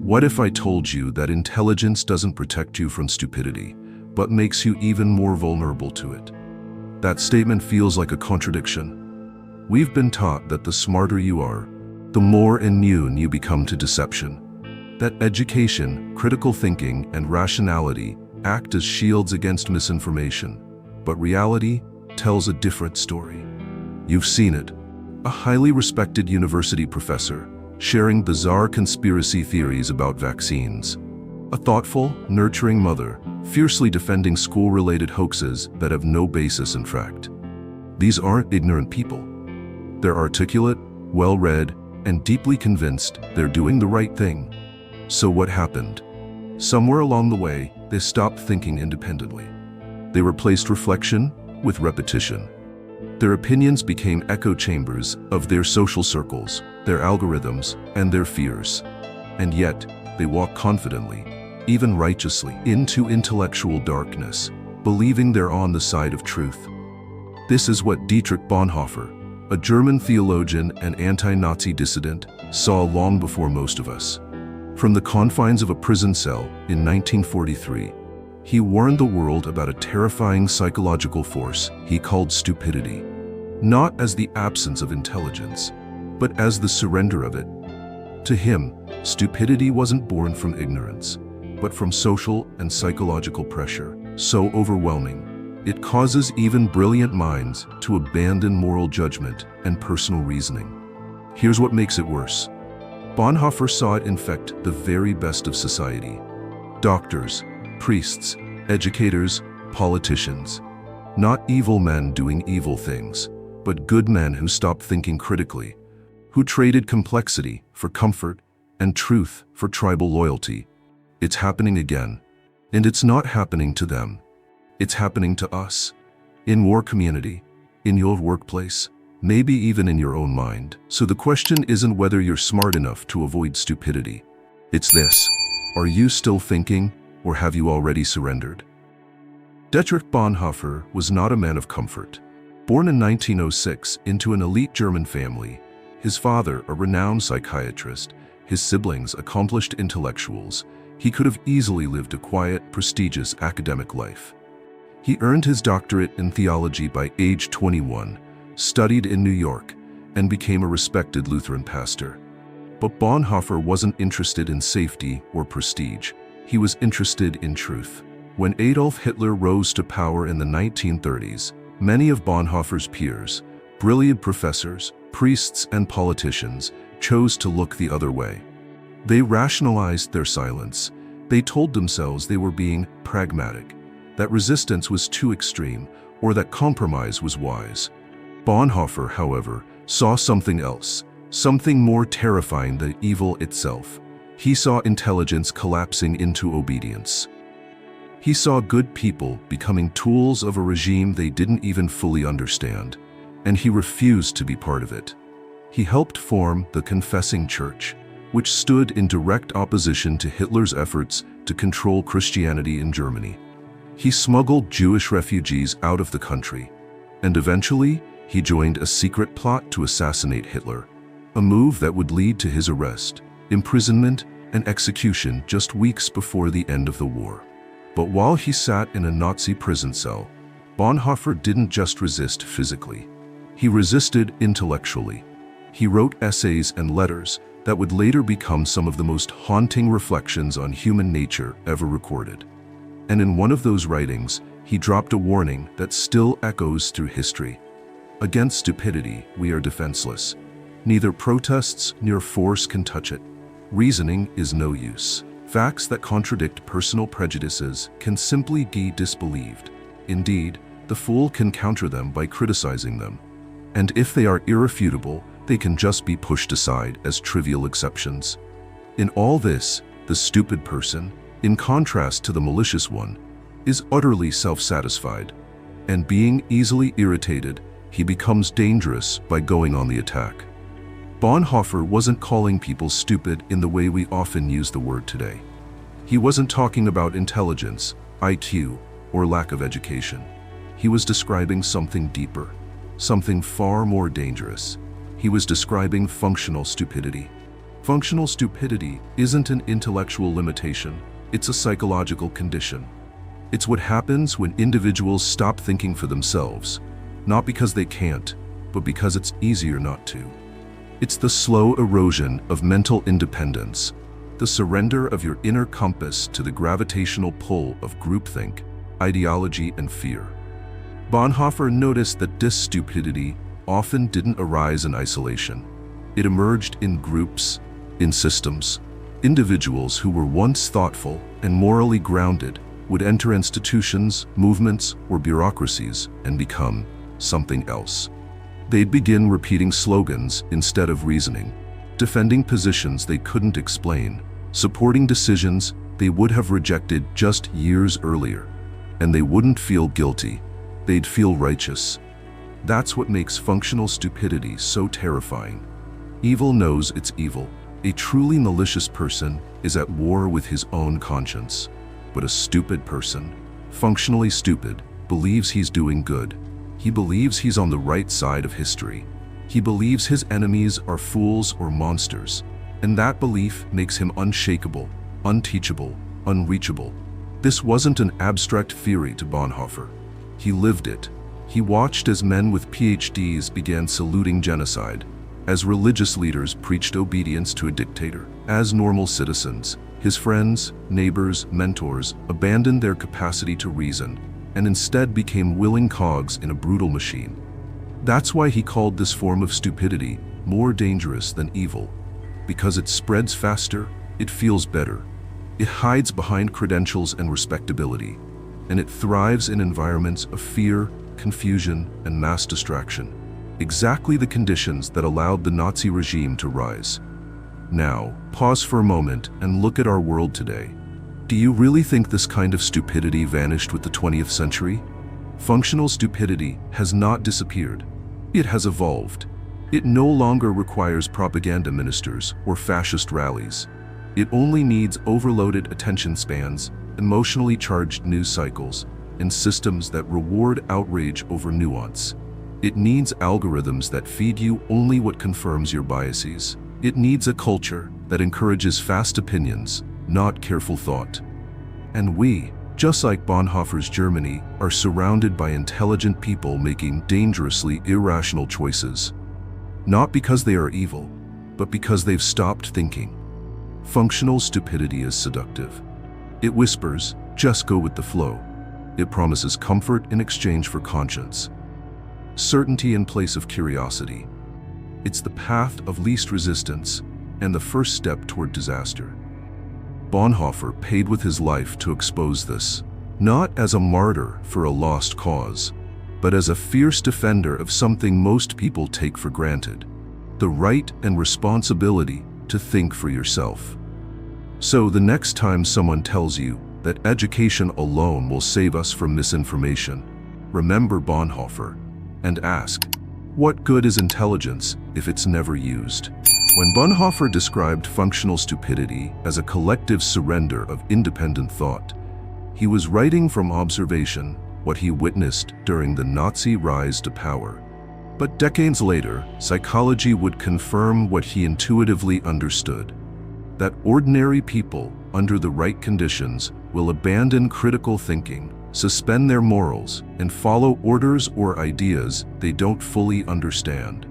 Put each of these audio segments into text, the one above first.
What if I told you that intelligence doesn't protect you from stupidity, but makes you even more vulnerable to it? That statement feels like a contradiction. We've been taught that the smarter you are, the more immune you become to deception. That education, critical thinking, and rationality act as shields against misinformation. But reality tells a different story. You've seen it. A highly respected university professor sharing bizarre conspiracy theories about vaccines. A thoughtful, nurturing mother fiercely defending school-related hoaxes that have no basis in fact. These aren't ignorant people. They're articulate, well-read, and deeply convinced they're doing the right thing. So what happened? Somewhere along the way, they stopped thinking independently. They replaced reflection with repetition. Their opinions became echo chambers of their social circles, their algorithms, and their fears. And yet, they walk confidently, even righteously, into intellectual darkness, believing they're on the side of truth. This is what Dietrich Bonhoeffer, a German theologian and anti-Nazi dissident, saw long before most of us. From the confines of a prison cell in 1943, he warned the world about a terrifying psychological force he called stupidity, not as the absence of intelligence, but as the surrender of it. To him, stupidity wasn't born from ignorance, but from social and psychological pressure, so overwhelming, it causes even brilliant minds to abandon moral judgment and personal reasoning. Here's what makes it worse. Bonhoeffer saw it infect the very best of society. Doctors, priests, educators, politicians. Not evil men doing evil things, but good men who stopped thinking critically, who traded complexity for comfort and truth for tribal loyalty. It's happening again. And it's not happening to them. It's happening to us. In your community, in your workplace, maybe even in your own mind. So the question isn't whether you're smart enough to avoid stupidity. It's this: are you still thinking, or have you already surrendered? Dietrich Bonhoeffer was not a man of comfort. Born in 1906 into an elite German family, his father a renowned psychiatrist, his siblings accomplished intellectuals, he could have easily lived a quiet, prestigious academic life. He earned his doctorate in theology by age 21, studied in New York, and became a respected Lutheran pastor. But Bonhoeffer wasn't interested in safety or prestige. He was interested in truth. When Adolf Hitler rose to power in the 1930s, many of Bonhoeffer's peers, brilliant professors, priests, and politicians, chose to look the other way. They rationalized their silence. They told themselves they were being pragmatic, that resistance was too extreme, or that compromise was wise. Bonhoeffer, however, saw something else, something more terrifying than evil itself. He saw intelligence collapsing into obedience. He saw good people becoming tools of a regime they didn't even fully understand, and he refused to be part of it. He helped form the Confessing Church, which stood in direct opposition to Hitler's efforts to control Christianity in Germany. He smuggled Jewish refugees out of the country, and eventually he joined a secret plot to assassinate Hitler, a move that would lead to his arrest, imprisonment, and execution just weeks before the end of the war. But while he sat in a Nazi prison cell, Bonhoeffer didn't just resist physically. He resisted intellectually. He wrote essays and letters that would later become some of the most haunting reflections on human nature ever recorded. And in one of those writings, he dropped a warning that still echoes through history. Against stupidity, we are defenseless. Neither protests nor force can touch it. Reasoning is no use. Facts that contradict personal prejudices can simply be disbelieved. Indeed, the fool can counter them by criticizing them. And if they are irrefutable, they can just be pushed aside as trivial exceptions. In all this, the stupid person, in contrast to the malicious one, is utterly self-satisfied. And being easily irritated, he becomes dangerous by going on the attack. Bonhoeffer wasn't calling people stupid in the way we often use the word today. He wasn't talking about intelligence, IQ, or lack of education. He was describing something deeper, something far more dangerous. He was describing functional stupidity. Functional stupidity isn't an intellectual limitation, it's a psychological condition. It's what happens when individuals stop thinking for themselves, not because they can't, but because it's easier not to. It's the slow erosion of mental independence, the surrender of your inner compass to the gravitational pull of groupthink, ideology, and fear. Bonhoeffer noticed that this stupidity often didn't arise in isolation. It emerged in groups, in systems. Individuals who were once thoughtful and morally grounded would enter institutions, movements, or bureaucracies and become something else. They'd begin repeating slogans instead of reasoning, defending positions they couldn't explain, supporting decisions they would have rejected just years earlier. And they wouldn't feel guilty, they'd feel righteous. That's what makes functional stupidity so terrifying. Evil knows it's evil. A truly malicious person is at war with his own conscience. But a stupid person, functionally stupid, believes he's doing good. He believes he's on the right side of history. He believes his enemies are fools or monsters. And that belief makes him unshakable, unteachable, unreachable. This wasn't an abstract theory to Bonhoeffer. He lived it. He watched as men with PhDs began saluting genocide, as religious leaders preached obedience to a dictator, as normal citizens, his friends, neighbors, mentors, abandoned their capacity to reason and instead became willing cogs in a brutal machine. That's why he called this form of stupidity more dangerous than evil, because it spreads faster, it feels better, it hides behind credentials and respectability, and it thrives in environments of fear, confusion, and mass distraction. Exactly the conditions that allowed the Nazi regime to rise. Now, pause for a moment and look at our world today. Do you really think this kind of stupidity vanished with the 20th century? Functional stupidity has not disappeared. It has evolved. It no longer requires propaganda ministers or fascist rallies. It only needs overloaded attention spans, emotionally charged news cycles, and systems that reward outrage over nuance. It needs algorithms that feed you only what confirms your biases. It needs a culture that encourages fast opinions, not careful thought. And we, just like Bonhoeffer's Germany, are surrounded by intelligent people making dangerously irrational choices. Not because they are evil, but because they've stopped thinking. Functional stupidity is seductive. It whispers, just go with the flow. It promises comfort in exchange for conscience. Certainty in place of curiosity. It's the path of least resistance and the first step toward disaster. Bonhoeffer paid with his life to expose this, not as a martyr for a lost cause, but as a fierce defender of something most people take for granted: the right and responsibility to think for yourself. So the next time someone tells you that education alone will save us from misinformation, remember Bonhoeffer and ask, what good is intelligence if it's never used? When Bonhoeffer described functional stupidity as a collective surrender of independent thought, he was writing from observation, what he witnessed during the Nazi rise to power. But decades later, psychology would confirm what he intuitively understood: that ordinary people, under the right conditions, will abandon critical thinking, suspend their morals, and follow orders or ideas they don't fully understand.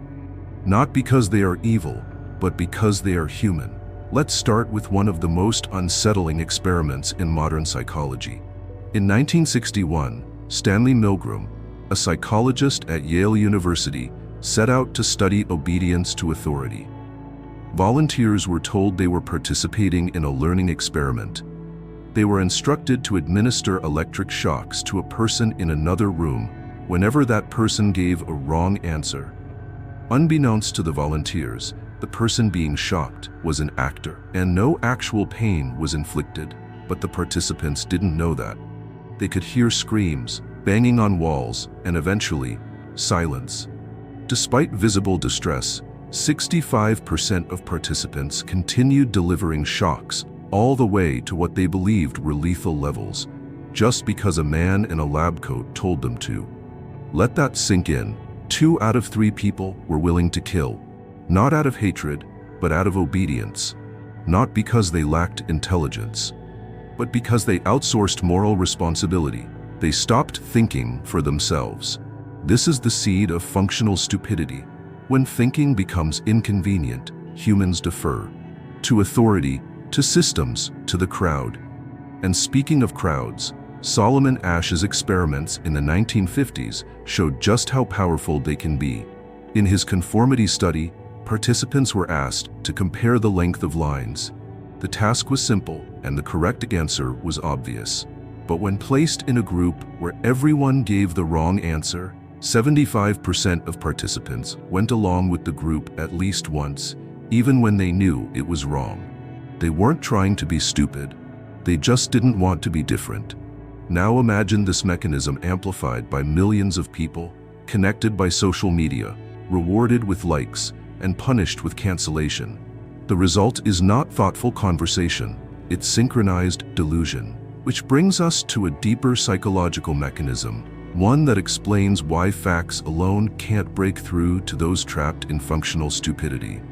Not because they are evil, but because they are human. Let's start with one of the most unsettling experiments in modern psychology. In 1961, Stanley Milgram, a psychologist at Yale University, set out to study obedience to authority. Volunteers were told they were participating in a learning experiment. They were instructed to administer electric shocks to a person in another room whenever that person gave a wrong answer. Unbeknownst to the volunteers, the person being shocked was an actor, and no actual pain was inflicted, but the participants didn't know that. They could hear screams, banging on walls, and eventually, silence. Despite visible distress, 65% of participants continued delivering shocks, all the way to what they believed were lethal levels, just because a man in a lab coat told them to. Let that sink in. 2 out of 3 people were willing to kill, not out of hatred, but out of obedience, not because they lacked intelligence, but because they outsourced moral responsibility. They stopped thinking for themselves. This is the seed of functional stupidity. When thinking becomes inconvenient, humans defer to authority, to systems, to the crowd. And speaking of crowds, Solomon Asch's experiments in the 1950s showed just how powerful they can be. In his conformity study, participants were asked to compare the length of lines. The task was simple, and the correct answer was obvious. But when placed in a group where everyone gave the wrong answer, 75% of participants went along with the group at least once, even when they knew it was wrong. They weren't trying to be stupid. They just didn't want to be different. Now imagine this mechanism amplified by millions of people, connected by social media, rewarded with likes, and punished with cancellation. The result is not thoughtful conversation, it's synchronized delusion. Which brings us to a deeper psychological mechanism, one that explains why facts alone can't break through to those trapped in functional stupidity.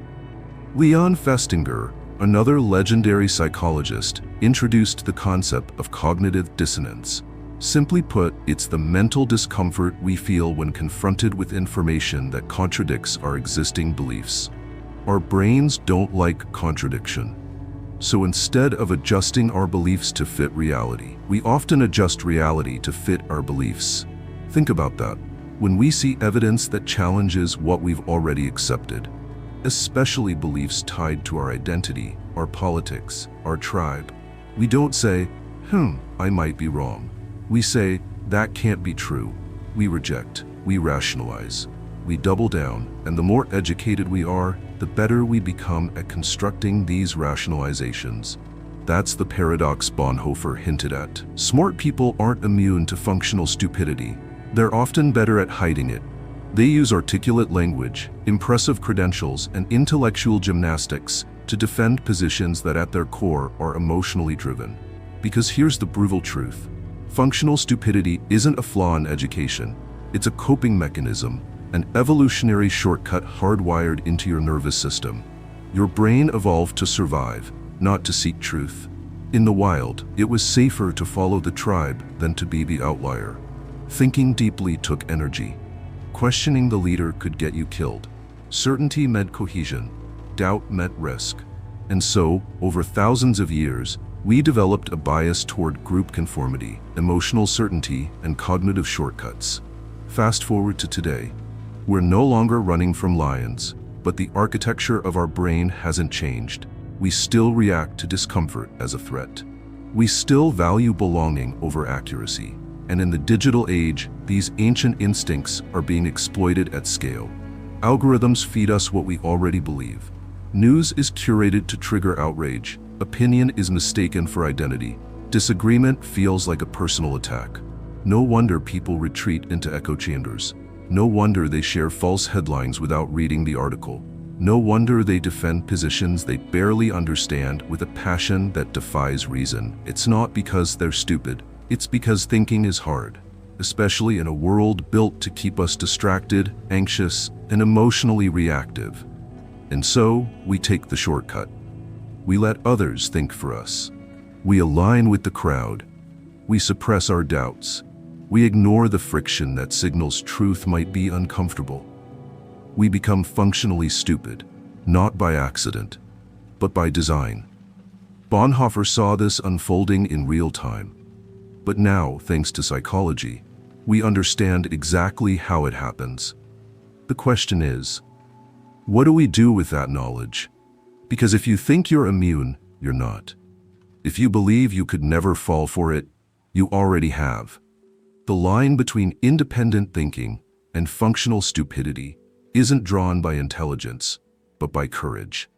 Leon Festinger, another legendary psychologist, introduced the concept of cognitive dissonance. Simply put, it's the mental discomfort we feel when confronted with information that contradicts our existing beliefs. Our brains don't like contradiction. So instead of adjusting our beliefs to fit reality, we often adjust reality to fit our beliefs. Think about that. When we see evidence that challenges what we've already accepted, especially beliefs tied to our identity, our politics, our tribe, we don't say, I might be wrong. We say, that can't be true. We reject, we rationalize, we double down, and the more educated we are, the better we become at constructing these rationalizations. That's the paradox Bonhoeffer hinted at. Smart people aren't immune to functional stupidity. They're often better at hiding it. They use articulate language, impressive credentials, and intellectual gymnastics to defend positions that at their core are emotionally driven. Because here's the brutal truth. Functional stupidity isn't a flaw in education. It's a coping mechanism, an evolutionary shortcut hardwired into your nervous system. Your brain evolved to survive, not to seek truth. In the wild, it was safer to follow the tribe than to be the outlier. Thinking deeply took energy. Questioning the leader could get you killed. Certainty meant cohesion. Doubt meant risk. And so, over thousands of years, we developed a bias toward group conformity, emotional certainty, and cognitive shortcuts. Fast forward to today. We're no longer running from lions, but the architecture of our brain hasn't changed. We still react to discomfort as a threat. We still value belonging over accuracy. And in the digital age, these ancient instincts are being exploited at scale. Algorithms feed us what we already believe. News is curated to trigger outrage. Opinion is mistaken for identity. Disagreement feels like a personal attack. No wonder people retreat into echo chambers. No wonder they share false headlines without reading the article. No wonder they defend positions they barely understand with a passion that defies reason. It's not because they're stupid. It's because thinking is hard, especially in a world built to keep us distracted, anxious, and emotionally reactive. And so, we take the shortcut. We let others think for us. We align with the crowd. We suppress our doubts. We ignore the friction that signals truth might be uncomfortable. We become functionally stupid, not by accident, but by design. Bonhoeffer saw this unfolding in real time. But now, thanks to psychology, we understand exactly how it happens. The question is, what do we do with that knowledge? Because if you think you're immune, you're not. If you believe you could never fall for it, you already have. The line between independent thinking and functional stupidity isn't drawn by intelligence, but by courage.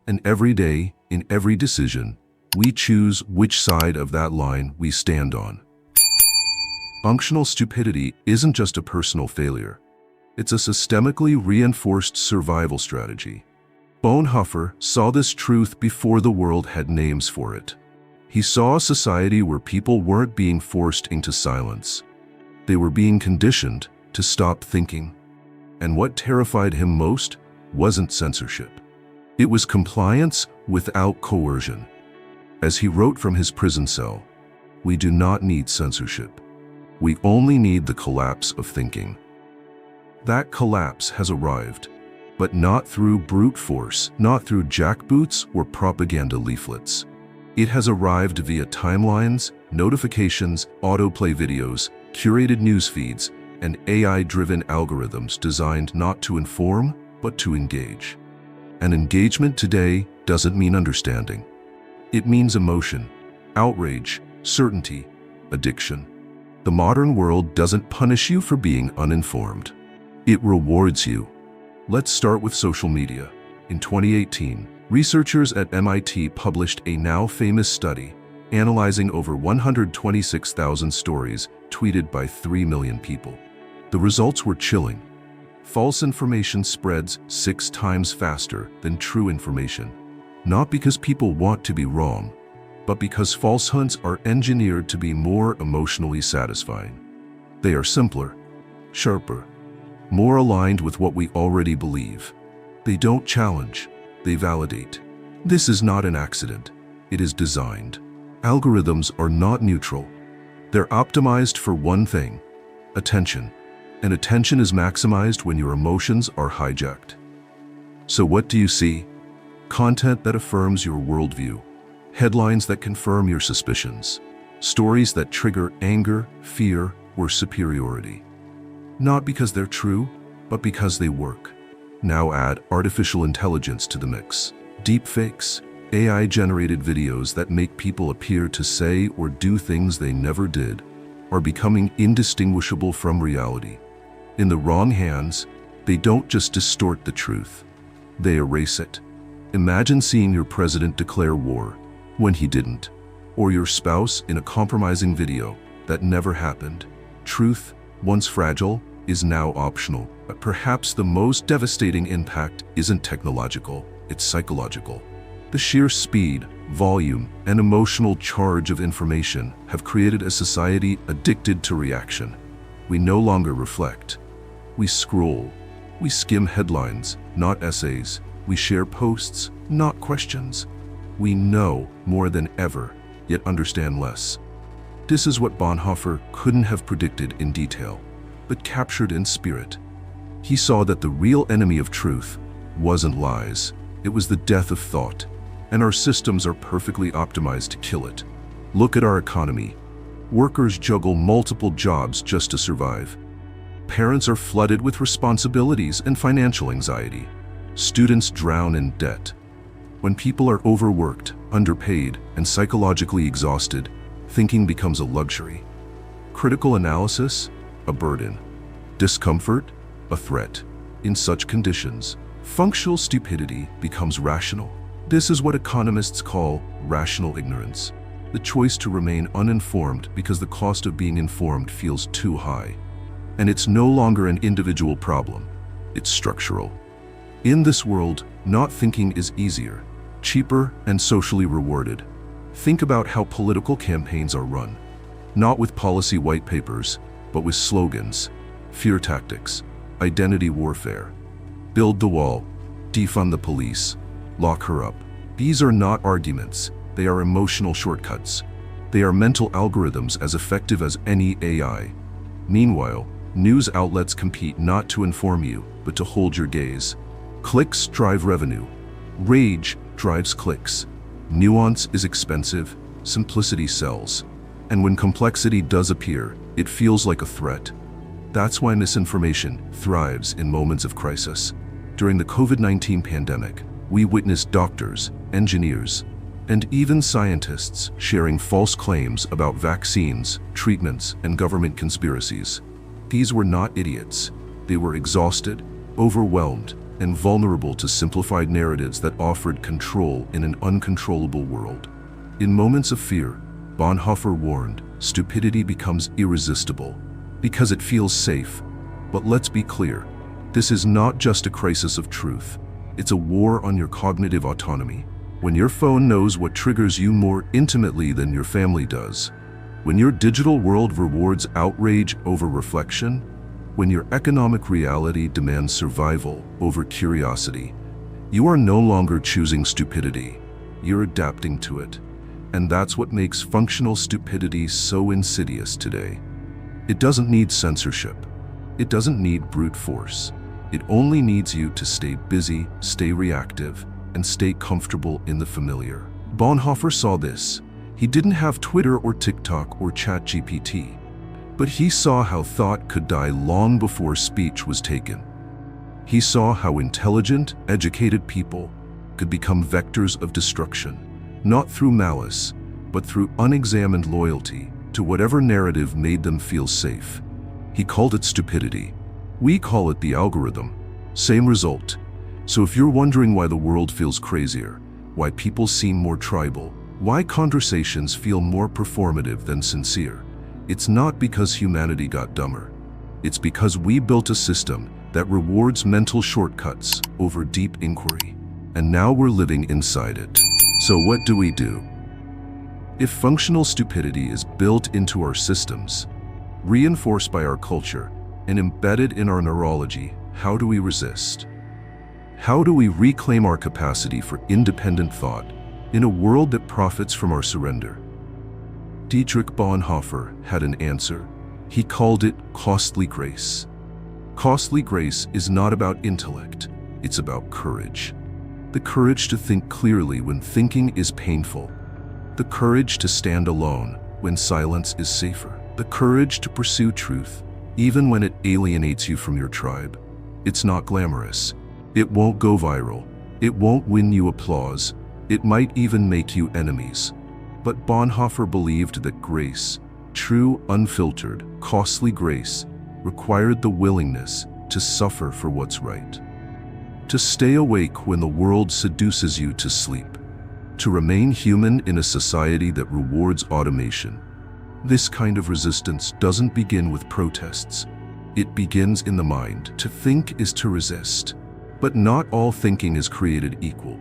And every day, in every decision, we choose which side of that line we stand on. Functional stupidity isn't just a personal failure. It's a systemically reinforced survival strategy. Bonhoeffer saw this truth before the world had names for it. He saw a society where people weren't being forced into silence. They were being conditioned to stop thinking. And what terrified him most wasn't censorship. It was compliance without coercion. As he wrote from his prison cell, "We do not need censorship. We only need the collapse of thinking." That collapse has arrived, but not through brute force, not through jackboots or propaganda leaflets. It has arrived via timelines, notifications, autoplay videos, curated news feeds, and AI-driven algorithms designed not to inform, but to engage. And engagement today doesn't mean understanding. It means emotion, outrage, certainty, addiction. The modern world doesn't punish you for being uninformed. It rewards you. Let's start with social media. In 2018, researchers at MIT published a now famous study analyzing over 126,000 stories tweeted by 3 million people. The results were chilling. False information spreads 6 times faster than true information. Not because people want to be wrong, but because falsehoods are engineered to be more emotionally satisfying. They are simpler, sharper, more aligned with what we already believe. They don't challenge, they validate. This is not an accident. It is designed. Algorithms are not neutral. They're optimized for one thing: attention. And attention is maximized when your emotions are hijacked. So what do you see? Content that affirms your worldview. Headlines that confirm your suspicions. Stories that trigger anger, fear, or superiority. Not because they're true, but because they work. Now add artificial intelligence to the mix. Deepfakes, AI-generated videos that make people appear to say or do things they never did, are becoming indistinguishable from reality. In the wrong hands, they don't just distort the truth, they erase it. Imagine seeing your president declare war when he didn't, or your spouse in a compromising video that never happened. Truth, once fragile, is now optional. But perhaps the most devastating impact isn't technological, it's psychological. The sheer speed, volume, and emotional charge of information have created a society addicted to reaction. We no longer reflect. We scroll. We skim headlines, not essays. We share posts, not questions. We know more than ever, yet understand less. This is what Bonhoeffer couldn't have predicted in detail, but captured in spirit. He saw that the real enemy of truth wasn't lies, it was the death of thought, and our systems are perfectly optimized to kill it. Look at our economy. Workers juggle multiple jobs just to survive. Parents are flooded with responsibilities and financial anxiety. Students drown in debt. When people are overworked, underpaid, and psychologically exhausted, thinking becomes a luxury. Critical analysis, a burden. Discomfort, a threat. In such conditions, functional stupidity becomes rational. This is what economists call rational ignorance, the choice to remain uninformed because the cost of being informed feels too high. And it's no longer an individual problem, it's structural. In this world, not thinking is easier, cheaper, and socially rewarded. Think about how political campaigns are run. Not with policy white papers, but with slogans, fear tactics, identity warfare. Build the wall, defund the police, lock her up. These are not arguments, they are emotional shortcuts. They are mental algorithms as effective as any AI. Meanwhile, news outlets compete not to inform you, but to hold your gaze. Clicks drive revenue. Rage drives clicks. Nuance is expensive, simplicity sells. And when complexity does appear, it feels like a threat. That's why misinformation thrives in moments of crisis. During the COVID-19 pandemic, we witnessed doctors, engineers, and even scientists sharing false claims about vaccines, treatments, and government conspiracies. These were not idiots. They were exhausted, overwhelmed, and vulnerable to simplified narratives that offered control in an uncontrollable world. In moments of fear, Bonhoeffer warned, stupidity becomes irresistible because it feels safe. But let's be clear, this is not just a crisis of truth. It's a war on your cognitive autonomy. When your phone knows what triggers you more intimately than your family does, when your digital world rewards outrage over reflection, when your economic reality demands survival over curiosity, You are no longer choosing stupidity, you're adapting to it. And that's what makes functional stupidity so insidious today. It doesn't need censorship. It doesn't need brute force. It only needs you to stay busy, stay reactive, and stay comfortable in the familiar. Bonhoeffer saw this. He didn't have Twitter or TikTok or ChatGPT, but he saw how thought could die long before speech was taken. He saw how intelligent, educated people could become vectors of destruction, not through malice, but through unexamined loyalty to whatever narrative made them feel safe. He called it stupidity. We call it the algorithm. Same result. So if you're wondering why the world feels crazier, why people seem more tribal, why conversations feel more performative than sincere, it's not because humanity got dumber. It's because we built a system that rewards mental shortcuts over deep inquiry. And now we're living inside it. So what do we do? If functional stupidity is built into our systems, reinforced by our culture, and embedded in our neurology, how do we resist? How do we reclaim our capacity for independent thought in a world that profits from our surrender? Dietrich Bonhoeffer had an answer. He called it costly grace. Costly grace is not about intellect, it's about courage. The courage to think clearly when thinking is painful. The courage to stand alone when silence is safer. The courage to pursue truth, even when it alienates you from your tribe. It's not glamorous. It won't go viral. It won't win you applause. It might even make you enemies. But Bonhoeffer believed that grace, true, unfiltered, costly grace, required the willingness to suffer for what's right. To stay awake when the world seduces you to sleep. To remain human in a society that rewards automation. This kind of resistance doesn't begin with protests. It begins in the mind. To think is to resist. But not all thinking is created equal.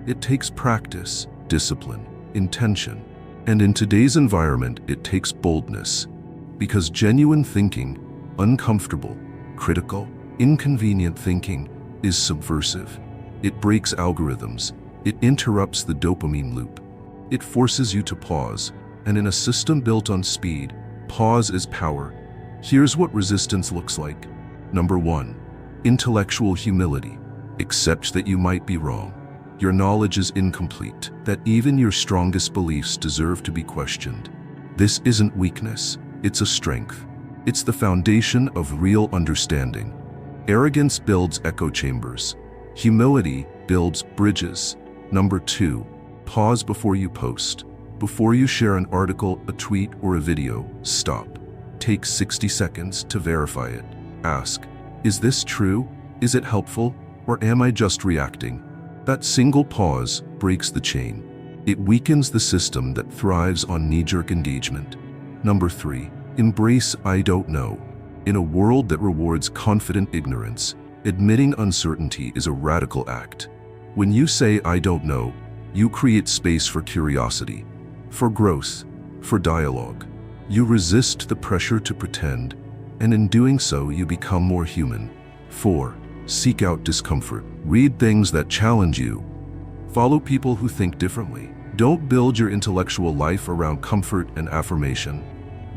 It takes practice, discipline, intention. And in today's environment, it takes boldness. Because genuine thinking, uncomfortable, critical, inconvenient thinking, is subversive. It breaks algorithms. It interrupts the dopamine loop. It forces you to pause. And in a system built on speed, pause is power. Here's what resistance looks like. Number 1, intellectual humility. Accept that you might be wrong. Your knowledge is incomplete, that even your strongest beliefs deserve to be questioned. This isn't weakness, it's a strength. It's the foundation of real understanding. Arrogance builds echo chambers. Humility builds bridges. Number 2, pause before you post. Before you share an article, a tweet, or a video, stop. Take 60 seconds to verify it. Ask, is this true? Is it helpful? Or am I just reacting? That single pause breaks the chain. It weakens the system that thrives on knee-jerk engagement. Number 3, embrace I don't know. In a world that rewards confident ignorance, admitting uncertainty is a radical act. When you say I don't know, you create space for curiosity, for growth, for dialogue. You resist the pressure to pretend, and in doing so you become more human. 4, seek out discomfort. Read things that challenge you. Follow people who think differently. Don't build your intellectual life around comfort and affirmation.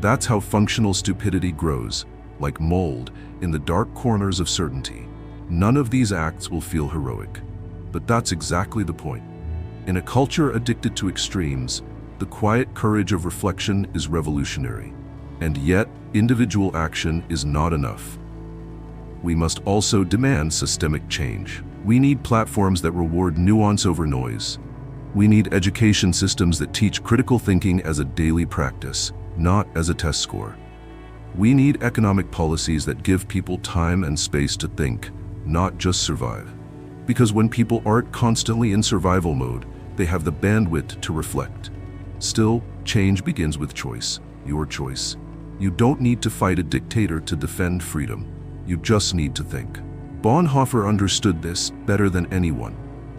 That's how functional stupidity grows, like mold in the dark corners of certainty. None of these acts will feel heroic, but that's exactly the point. In a culture addicted to extremes, the quiet courage of reflection is revolutionary. And yet, individual action is not enough. We must also demand systemic change. We need platforms that reward nuance over noise. We need education systems that teach critical thinking as a daily practice, not as a test score. We need economic policies that give people time and space to think, not just survive. Because when people aren't constantly in survival mode, they have the bandwidth to reflect. Still, change begins with choice, your choice. You don't need to fight a dictator to defend freedom. You just need to think. Bonhoeffer understood this better than anyone.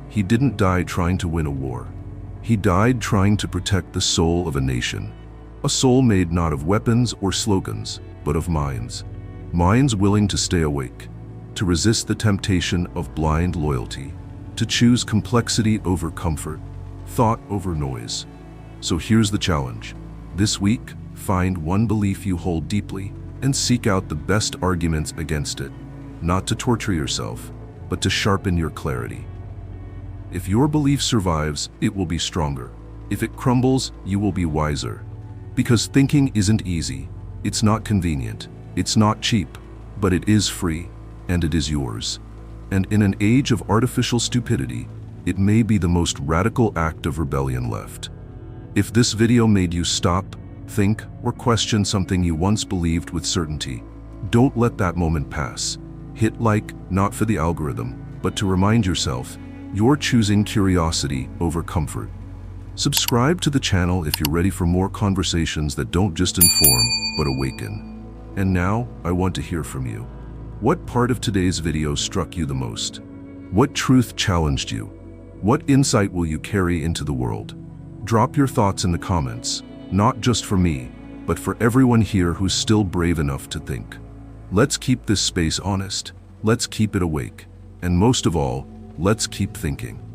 He didn't die trying to win a war. He died trying to protect the soul of a nation. A soul made not of weapons or slogans, but of minds. Minds willing to stay awake, to resist the temptation of blind loyalty, to choose complexity over comfort, thought over noise. So here's the challenge. This week, find one belief you hold deeply and seek out the best arguments against it, not to torture yourself, but to sharpen your clarity. If your belief survives, it will be stronger. If it crumbles, you will be wiser. Because thinking isn't easy, it's not convenient, it's not cheap, but it is free, and it is yours. And in an age of artificial stupidity, it may be the most radical act of rebellion left. If this video made you stop, think, or question something you once believed with certainty, don't let that moment pass. Hit like, not for the algorithm, but to remind yourself, you're choosing curiosity over comfort. Subscribe to the channel if you're ready for more conversations that don't just inform, but awaken. And now, I want to hear from you. What part of today's video struck you the most? What truth challenged you? What insight will you carry into the world? Drop your thoughts in the comments, not just for me, but for everyone here who's still brave enough to think. Let's keep this space honest, let's keep it awake, and most of all, let's keep thinking.